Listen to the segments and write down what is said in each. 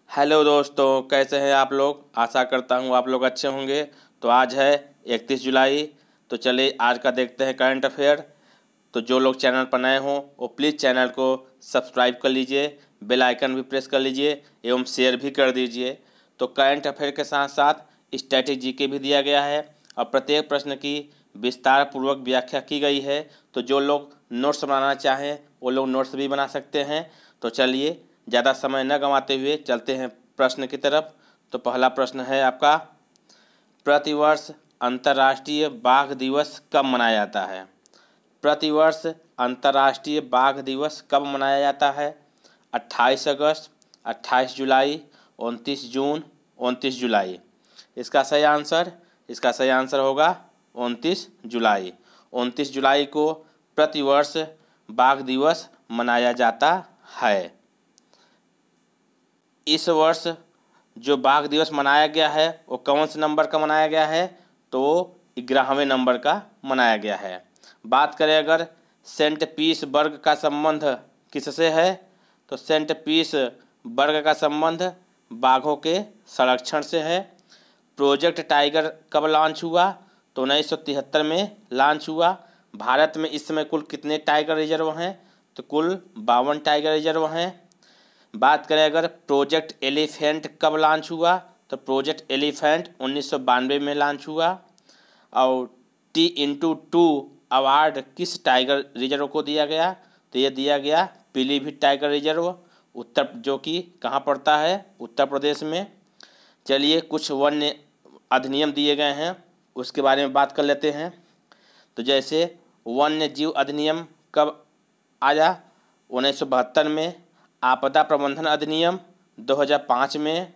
Hello दोस्तों, कैसे हैं आप लोग। आशा करता हूँ आप लोग अच्छे होंगे। तो आज है 31 जुलाई। तो चलिए आज का देखते हैं करंट अफेयर। तो जो लोग चैनल पर नए हों वो प्लीज़ चैनल को सब्सक्राइब कर लीजिए, बेल आइकन भी प्रेस कर लीजिए एवं शेयर भी कर दीजिए। तो करंट अफेयर के साथ साथ स्टैटिक जीके भी दिया गया है और प्रत्येक प्रश्न की विस्तार पूर्वक व्याख्या की गई है। तो जो लोग नोट्स बनाना चाहें वो लोग नोट्स भी बना सकते हैं। तो चलिए ज़्यादा समय न गंवाते हुए चलते हैं प्रश्न की तरफ। तो पहला प्रश्न है आपका, प्रतिवर्ष अंतर्राष्ट्रीय बाघ दिवस कब मनाया जाता है। प्रतिवर्ष अंतर्राष्ट्रीय बाघ दिवस कब मनाया जाता है। 28 अगस्त, 28 जुलाई, 29 जून, 29 जुलाई। इसका सही आंसर होगा 29 जुलाई। 29 जुलाई को प्रतिवर्ष बाघ दिवस मनाया जाता है। इस वर्ष जो बाघ दिवस मनाया गया है वो कौन से नंबर का मनाया गया है, तो 11वें नंबर का मनाया गया है। बात करें अगर सेंट पीटर्सबर्ग का संबंध किससे है, तो सेंट पीटर्सबर्ग का संबंध बाघों के संरक्षण से है। प्रोजेक्ट टाइगर कब लॉन्च हुआ, तो 1973 में लॉन्च हुआ। भारत में इस समय कुल कितने टाइगर रिजर्व हैं, तो कुल 52 टाइगर रिजर्व हैं। बात करें अगर प्रोजेक्ट एलिफेंट कब लॉन्च हुआ, तो प्रोजेक्ट एलिफेंट 1992 में लॉन्च हुआ। और T/2 अवार्ड किस टाइगर रिजर्व को दिया गया, तो ये दिया गया पीलीभीत टाइगर रिजर्व, जो कि कहाँ पड़ता है, उत्तर प्रदेश में। चलिए कुछ वन्य अधिनियम दिए गए हैं उसके बारे में बात कर लेते हैं। तो जैसे वन्य जीव अधिनियम कब आया, 1972 में। आपदा प्रबंधन अधिनियम 2005 में।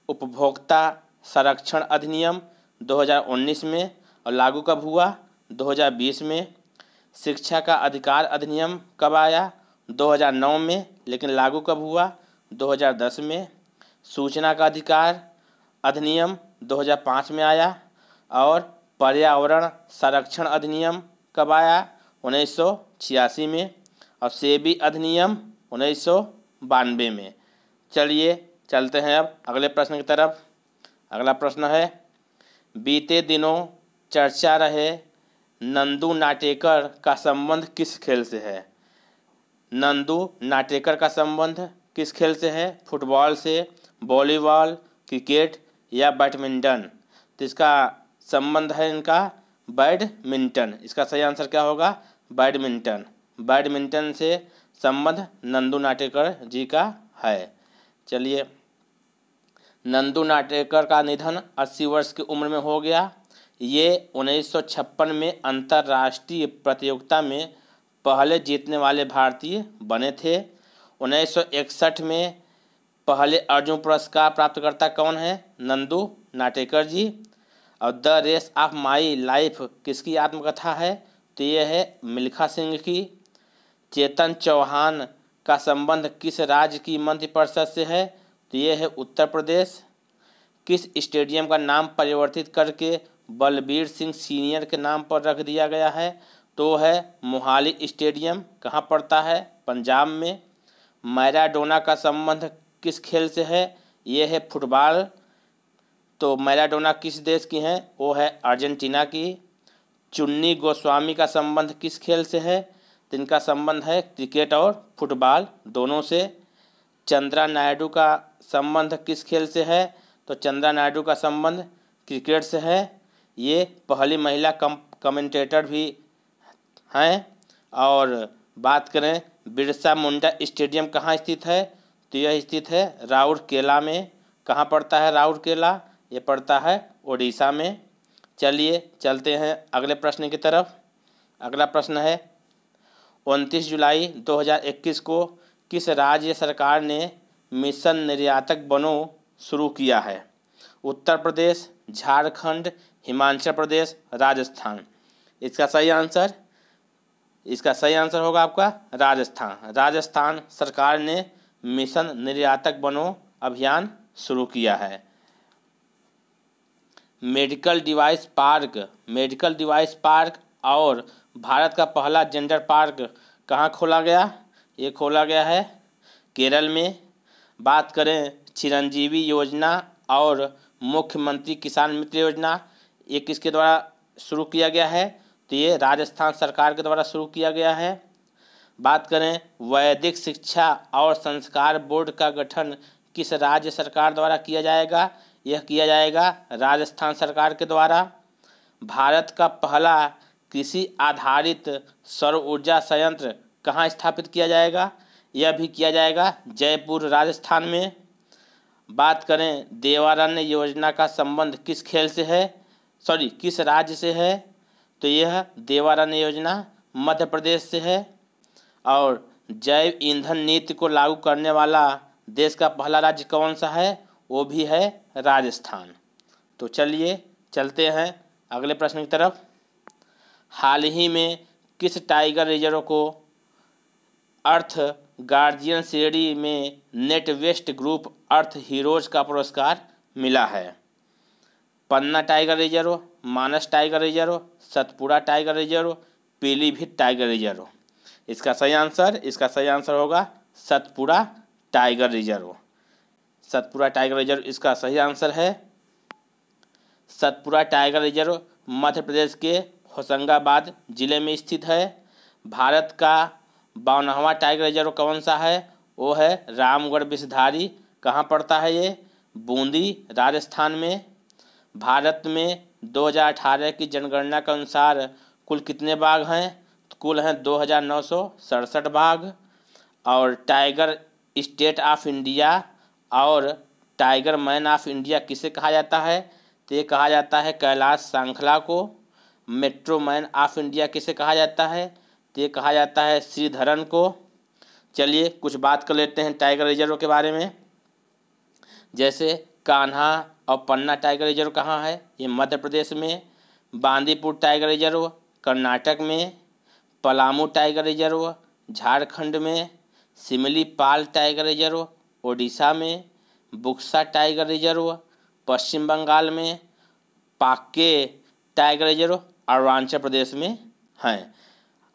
उपभोक्ता संरक्षण अधिनियम 2019 में और लागू कब हुआ, 2020 में। शिक्षा का अधिकार अधिनियम कब आया, 2009 में, लेकिन लागू कब हुआ, 2010 में। सूचना का अधिकार अधिनियम 2005 में आया। और पर्यावरण संरक्षण अधिनियम कब आया, 1986 में। और सेबी अधिनियम 1992 में। चलिए चलते हैं अब अगले प्रश्न की तरफ। अगला प्रश्न है, बीते दिनों चर्चा रहे नंदू नाटेकर का संबंध किस खेल से है। नंदू नाटेकर का संबंध किस खेल से है, फुटबॉल से, वॉलीबॉल, क्रिकेट या बैडमिंटन। तो इसका संबंध है इनका बैडमिंटन। इसका सही आंसर क्या होगा, बैडमिंटन। बैडमिंटन से संबंध नंदू नाटेकर जी का है। चलिए, नंदू नाटेकर का निधन 80 वर्ष की उम्र में हो गया। ये 1956 में अंतर्राष्ट्रीय प्रतियोगिता में पहले जीतने वाले भारतीय बने थे। 1961 में पहले अर्जुन पुरस्कार प्राप्तकर्ता कौन है, नंदू नाटेकर जी। और the race of my life किसकी आत्मकथा है, तो ये है मिल्खा सिंह की। चेतन चौहान का संबंध किस राज्य की मंत्रिपरिषद से है, तो ये है उत्तर प्रदेश। किस स्टेडियम का नाम परिवर्तित करके बलबीर सिंह सीनियर के नाम पर रख दिया गया है, तो है मोहाली स्टेडियम। कहाँ पड़ता है, पंजाब में। मैराडोना का संबंध किस खेल से है, ये है फुटबॉल। तो मैराडोना किस देश की हैं, वो है अर्जेंटीना की। चुन्नी गोस्वामी का संबंध किस खेल से है, तो इनका संबंध है क्रिकेट और फुटबॉल दोनों से। चंद्रा नायडू का संबंध किस खेल से है, तो चंद्रा नायडू का संबंध क्रिकेट से है। ये पहली महिला कमेंटेटर भी हैं। और बात करें बिरसा मुंडा स्टेडियम कहाँ स्थित है, तो यह स्थित है राउरकेला में। कहाँ पड़ता है राउरकेला, ये पड़ता है ओडिशा में। चलिए चलते हैं अगले प्रश्न की तरफ। अगला प्रश्न है, 29 जुलाई 2021 को किस राज्य सरकार ने मिशन निर्यातक बनो शुरू किया है। उत्तर प्रदेश, झारखंड, हिमाचल प्रदेश, राजस्थान। इसका सही आंसर होगा आपका राजस्थान। राजस्थान सरकार ने मिशन निर्यातक बनो अभियान शुरू किया है। मेडिकल डिवाइस पार्क और भारत का पहला जेंडर पार्क कहाँ खोला गया, ये खोला गया है केरल में। बात करें चिरंजीवी योजना और मुख्यमंत्री किसान मित्र योजना, ये किसके द्वारा शुरू किया गया है? तो ये राजस्थान सरकार के द्वारा शुरू किया गया है। बात करें वैदिक शिक्षा और संस्कार बोर्ड का गठन किस राज्य सरकार द्वारा किया जाएगा? यह किया जाएगा राजस्थान सरकार के द्वारा। भारत का पहला कृषि आधारित सौर ऊर्जा संयंत्र कहाँ स्थापित किया जाएगा? यह भी किया जाएगा जयपुर राजस्थान में। बात करें देवारण्य योजना का संबंध किस खेल से है, किस राज्य से है? तो यह देवारण्य योजना मध्य प्रदेश से है। और जैव ईंधन नीति को लागू करने वाला देश का पहला राज्य कौन सा है? वो भी है राजस्थान। तो चलिए चलते हैं अगले प्रश्न की तरफ। हाल ही में किस टाइगर रिजर्व को अर्थ गार्जियन श्रेणी में NatWest group earth heroes का पुरस्कार मिला है? Panna tiger reserve, Manas tiger reserve, Satpura tiger reserve, Pilibhit tiger reserve. इसका सही आंसर होगा Satpura tiger reserve. Satpura tiger reserve इसका सही आंसर है। सतपुड़ा टाइगर रिजर्व मध्य प्रदेश के होशंगाबाद जिले में स्थित है। भारत का 52वां टाइगर रिजर्व कौन सा है? वो है रामगढ़ विषधारी। कहाँ पड़ता है ये? बूंदी राजस्थान में। भारत में 2018 की जनगणना के अनुसार कुल कितने बाघ हैं? तो कुल हैं 2967 बाघ। और टाइगर स्टेट ऑफ इंडिया और टाइगर मैन ऑफ इंडिया किसे कहा जाता है? तो ये कहा जाता है कैलाश सांखला को। मेट्रो मैन ऑफ इंडिया किसे कहा जाता है? तो ये कहा जाता है श्रीधरन को। चलिए कुछ बात कर लेते हैं टाइगर रिजर्व के बारे में। जैसे कान्हा और पन्ना टाइगर रिजर्व कहाँ है? ये मध्य प्रदेश में। बांदीपुर टाइगर रिजर्व कर्नाटक में। पलामू टाइगर रिजर्व झारखंड में। सिमलीपाल टाइगर रिजर्व ओडिशा में। बुक्सा टाइगर रिजर्व पश्चिम बंगाल में। पाक्के टाइगर रिजर्व अरुणाचल प्रदेश में हैं।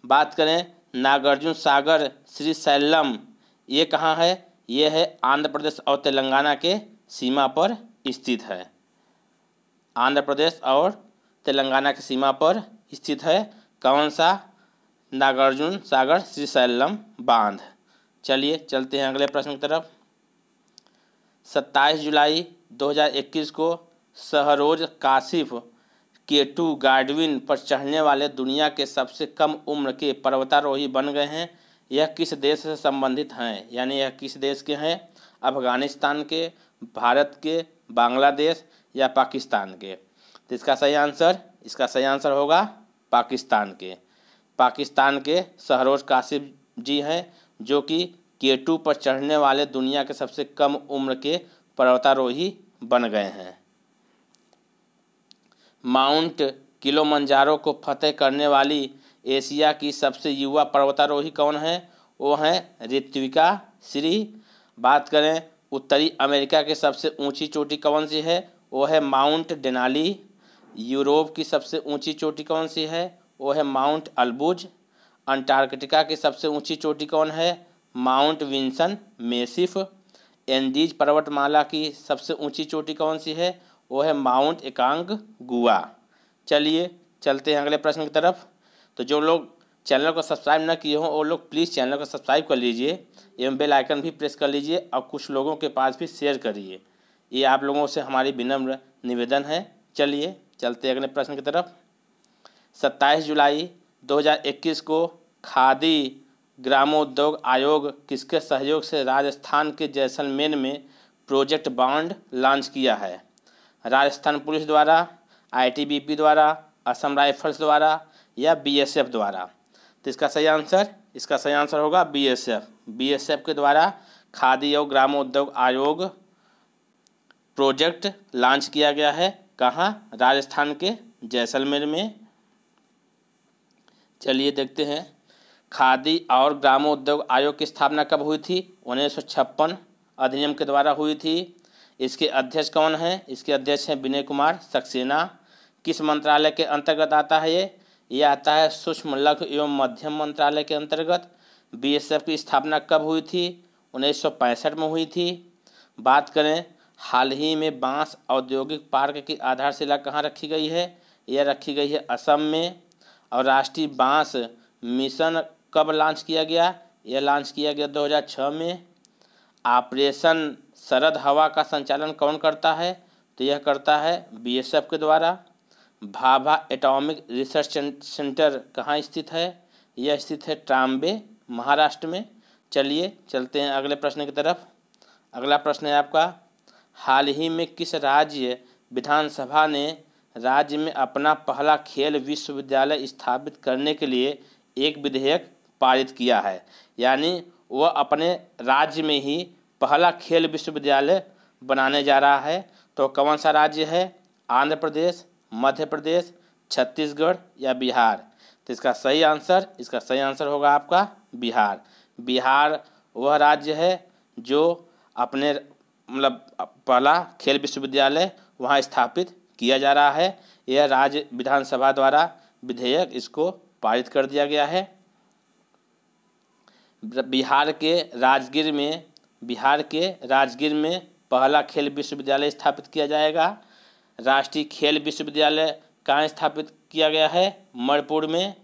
बात करें नागार्जुन सागर श्रीशैलम, ये कहाँ है? ये है आंध्र प्रदेश और तेलंगाना के सीमा पर स्थित है। आंध्र प्रदेश और तेलंगाना की सीमा पर स्थित है। कौन सा? नागार्जुन सागर श्रीशैलम बांध। चलिए चलते हैं अगले प्रश्न की तरफ। 27 जुलाई 2021 को शहरोज काशिफ K2 गार्डविन पर चढ़ने वाले दुनिया के सबसे कम उम्र के पर्वतारोही बन गए हैं। यह किस देश से संबंधित हैं? यानी यह किस देश के हैं? अफगानिस्तान के, भारत के, बांग्लादेश या पाकिस्तान के? तो इसका सही आंसर होगा पाकिस्तान के। पाकिस्तान के शहरोज काशिफ जी हैं जो कि K2 पर चढ़ने वाले दुनिया के सबसे कम उम्र के पर्वतारोही बन गए हैं। माउंट किलिमंजारो को फतेह करने वाली एशिया की सबसे युवा पर्वतारोही कौन है? वो हैं ऋत्विका श्री। बात करें उत्तरी अमेरिका की सबसे ऊंची चोटी कौन सी है? वो है माउंट डेनाली। यूरोप की सबसे ऊंची चोटी कौन सी है? वो है माउंट अल्बुज। अंटार्कटिका की सबसे ऊंची चोटी कौन है? Mount Vinson Massif. एंडीज पर्वतमाला की सबसे ऊंची चोटी कौन सी है? वो है माउंट एकांगुआ। चलिए चलते हैं अगले प्रश्न की तरफ। तो जो लोग चैनल को सब्सक्राइब न किए हों वो लोग प्लीज़ चैनल को सब्सक्राइब कर लीजिए एवं बेल आइकन भी प्रेस कर लीजिए और कुछ लोगों के पास भी शेयर करिए। ये आप लोगों से हमारी विनम्र निवेदन है। चलिए चलते हैं अगले प्रश्न की तरफ। 27 जुलाई 2021 को खादी ग्रामोद्योग आयोग किसके सहयोग से राजस्थान के जैसलमेर में प्रोजेक्ट बांड लॉन्च किया है? राजस्थान पुलिस द्वारा, ITBP द्वारा, असम राइफल्स द्वारा या BSF द्वारा? तो इसका सही आंसर होगा BSF के द्वारा खादी और ग्रामोद्योग आयोग प्रोजेक्ट लॉन्च किया गया है। कहाँ? राजस्थान के जैसलमेर में। चलिए देखते हैं खादी और ग्रामोद्योग आयोग की स्थापना कब हुई थी? 1956 अधिनियम के द्वारा हुई थी। इसके अध्यक्ष कौन हैं? इसके अध्यक्ष हैं विनय कुमार सक्सेना। किस मंत्रालय के अंतर्गत आता है ये आता है सूक्ष्म लघु एवं मध्यम मंत्रालय के अंतर्गत। BSF की स्थापना कब हुई थी? 1965 में हुई थी। बात करें हाल ही में बांस औद्योगिक पार्क की आधारशिला कहाँ रखी गई है? यह रखी गई है असम में। और राष्ट्रीय बांस मिशन कब लॉन्च किया गया? यह लॉन्च किया गया 2006 में। ऑपरेशन शरद हवा का संचालन कौन करता है? तो यह करता है बीएसएफ के द्वारा। भाभा एटॉमिक रिसर्च सेंटर कहाँ स्थित है? यह स्थित है ट्राम्बे, महाराष्ट्र में। चलिए चलते हैं अगले प्रश्न की तरफ। अगला प्रश्न है आपका, हाल ही में किस राज्य विधानसभा ने राज्य में अपना पहला खेल विश्वविद्यालय स्थापित करने के लिए एक विधेयक पारित किया है? यानी वह अपने राज्य में ही पहला खेल विश्वविद्यालय बनाने जा रहा है। तो कौन सा राज्य है? आंध्र प्रदेश, मध्य प्रदेश, छत्तीसगढ़ या बिहार? तो इसका सही आंसर होगा आपका बिहार। बिहार वह राज्य है जो अपने पहला खेल विश्वविद्यालय वहाँ स्थापित किया जा रहा है। यह राज्य विधानसभा द्वारा विधेयक इसको पारित कर दिया गया है। बिहार के राजगीर में पहला खेल विश्वविद्यालय स्थापित किया जाएगा। राष्ट्रीय खेल विश्वविद्यालय कहाँ स्थापित किया गया है? मणिपुर में।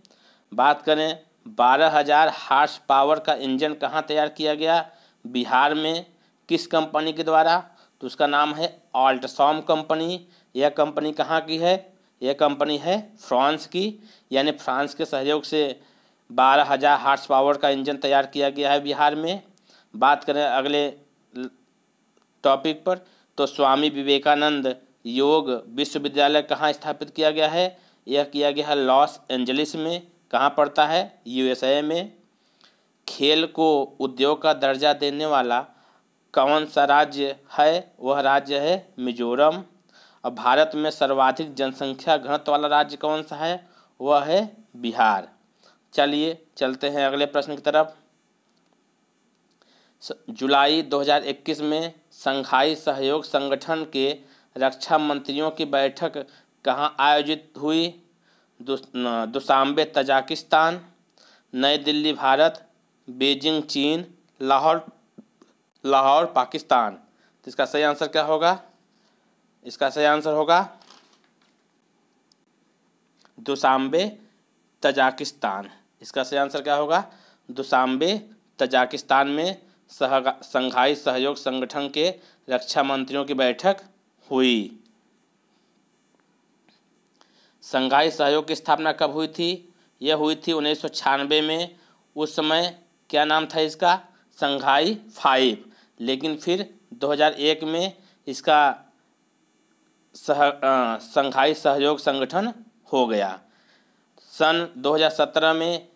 बात करें 12,000 हार्स पावर का इंजन कहाँ तैयार किया गया? बिहार में। किस कंपनी के द्वारा? तो उसका नाम है अल्ट्रासॉम कंपनी। यह कंपनी कहाँ की है? यह कंपनी है फ्रांस की। यानी फ्रांस के सहयोग से 12,000 हार्स पावर का इंजन तैयार किया गया है बिहार में। बात करें अगले टॉपिक पर, तो स्वामी विवेकानंद योग विश्वविद्यालय कहाँ स्थापित किया गया है? यह किया गया है लॉस एंजलिस में। कहाँ पड़ता है? यूएसए में। खेल को उद्योग का दर्जा देने वाला कौन सा राज्य है? वह राज्य है मिजोरम। और भारत में सर्वाधिक जनसंख्या घनत्व वाला राज्य कौन सा है? वह है बिहार। चलिए चलते हैं अगले प्रश्न की तरफ। जुलाई 2021 में शंघाई सहयोग संगठन के रक्षा मंत्रियों की बैठक कहाँ आयोजित हुई? दुशांबे तजाकिस्तान, नई दिल्ली भारत, बीजिंग चीन, लाहौर पाकिस्तान। तो इसका सही आंसर क्या होगा? इसका सही आंसर होगा दुशांबे तजाकिस्तान। इसका सही आंसर क्या होगा? दुशांबे तजाकिस्तान में शंघाई सहयोग संगठन के रक्षा मंत्रियों की बैठक हुई। शंघाई सहयोग की स्थापना कब हुई थी? यह हुई थी 1996 में। उस समय क्या नाम था इसका? शंघाई 5। लेकिन फिर 2001 में इसका शंघाई सहयोग संगठन हो गया। सन 2017 में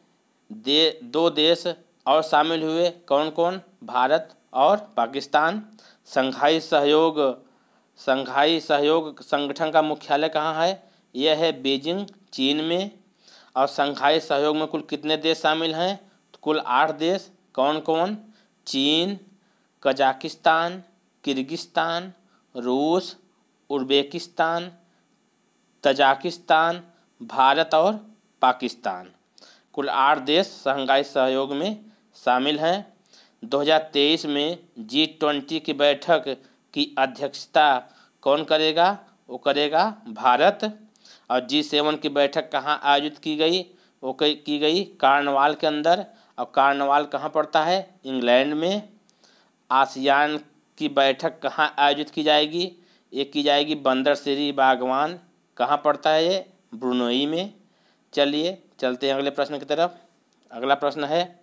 दो देश और शामिल हुए। कौन कौन? भारत और पाकिस्तान। शंघाई सहयोग संगठन का मुख्यालय कहाँ है? यह है बीजिंग चीन में। और शंघाई सहयोग में कुल कितने देश शामिल हैं? तो कुल 8 देश। कौन कौन? चीन, कजाकिस्तान, किर्गिस्तान, रूस, उज़्बेकिस्तान, तजाकिस्तान, भारत और पाकिस्तान। कुल 8 देश शंघाई सहयोग में शामिल हैं। 2023 में G20 की बैठक की अध्यक्षता कौन करेगा? वो करेगा भारत। और G7 की बैठक कहाँ आयोजित की गई? वो की गई कार्नवाल के अंदर। और कार्नवाल कहाँ पड़ता है? इंग्लैंड में। आसियान की बैठक कहाँ आयोजित की जाएगी? ये की जाएगी बंदरसिरी बागवान। कहाँ पड़ता है ये? ब्रुनई में। चलिए चलते हैं अगले प्रश्न की तरफ। अगला प्रश्न है,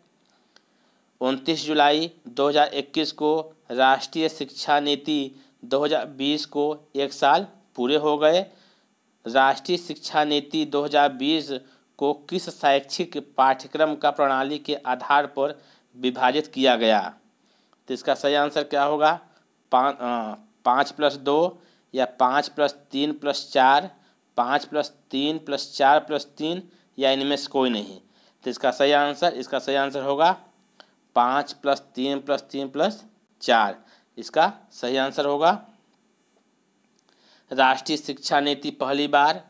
29 जुलाई 2021 को राष्ट्रीय शिक्षा नीति 2020 को 1 साल पूरे हो गए। राष्ट्रीय शिक्षा नीति 2020 को किस शैक्षिक पाठ्यक्रम का प्रणाली के आधार पर विभाजित किया गया? तो इसका सही आंसर क्या होगा? 5+2 या 5+3+4, 5+3+4+3 या इनमें से कोई नहीं। तो इसका सही आंसर होगा 5+3+3+4। इसका सही आंसर होगा। राष्ट्रीय शिक्षा नीति पहली बार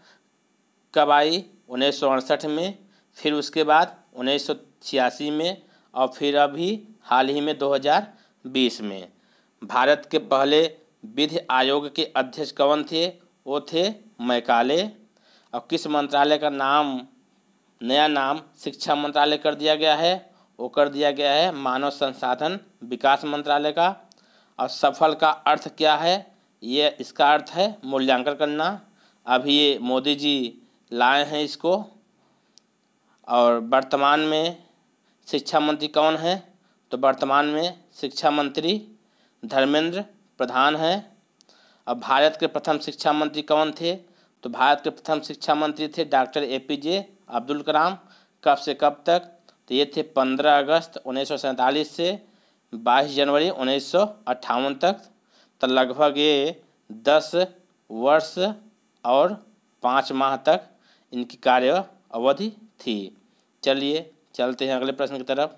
कब आई? 1968 में। फिर उसके बाद 1986 में। और फिर अभी हाल ही में 2020 में। भारत के पहले विधि आयोग के अध्यक्ष कौन थे? वो थे मैकाले। और किस मंत्रालय का नया नाम शिक्षा मंत्रालय कर दिया गया है? वो कर दिया गया है मानव संसाधन विकास मंत्रालय का। और सफल का अर्थ क्या है? ये इसका अर्थ है मूल्यांकन करना। अभी ये मोदी जी लाए हैं इसको। और वर्तमान में शिक्षा मंत्री कौन है? तो वर्तमान में शिक्षा मंत्री धर्मेंद्र प्रधान हैं। अब भारत के प्रथम शिक्षा मंत्री कौन थे? तो भारत के प्रथम शिक्षा मंत्री थे डॉक्टर APJ अब्दुल कलाम। कब से कब तक? तो ये थे 15 अगस्त 1947 से 22 जनवरी 1958 तक। तो लगभग ये 10 वर्ष और 5 माह तक इनकी कार्य अवधि थी। चलिए चलते हैं अगले प्रश्न की तरफ।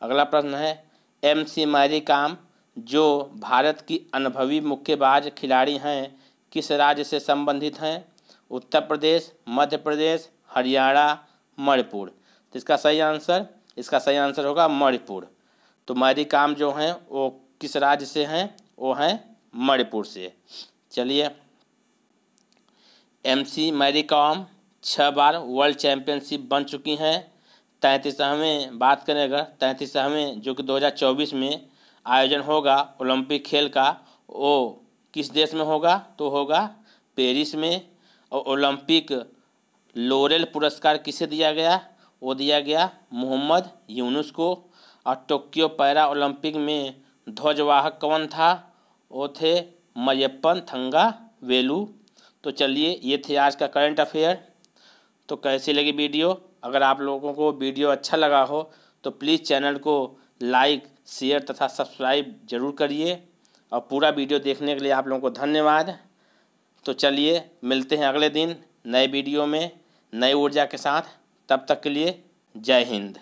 अगला प्रश्न है MC मैरी कॉम जो भारत की अनुभवी मुक्केबाज खिलाड़ी हैं किस राज्य से संबंधित हैं? उत्तर प्रदेश, मध्य प्रदेश, हरियाणा, मणिपुर। तो इसका सही आंसर होगा मणिपुर। तो मैरी कॉम जो हैं वो किस राज्य से हैं? वो हैं मणिपुर से। चलिए MC मैरी कॉम 6 बार वर्ल्ड चैम्पियनशिप बन चुकी हैं। 33वें बात करें अगर 33वें जो कि 2024 में आयोजन होगा ओलंपिक खेल का, वो किस देश में होगा? तो होगा पेरिस में। और ओलंपिक लोरेल पुरस्कार किसे दिया गया? वो दिया गया मोहम्मद यूनुस को। और टोक्यो पैरा ओलंपिक में ध्वजवाहक कौन था? वो थे मरियप्पन थंगा वेलू। तो चलिए ये थे आज का करंट अफेयर। तो कैसी लगी वीडियो? अगर आप लोगों को वीडियो अच्छा लगा हो तो प्लीज़ चैनल को लाइक, शेयर तथा सब्सक्राइब जरूर करिए। और पूरा वीडियो देखने के लिए आप लोगों को धन्यवाद। तो चलिए मिलते हैं अगले दिन नए वीडियो में नई ऊर्जा के साथ। तब तक के लिए जय हिंद।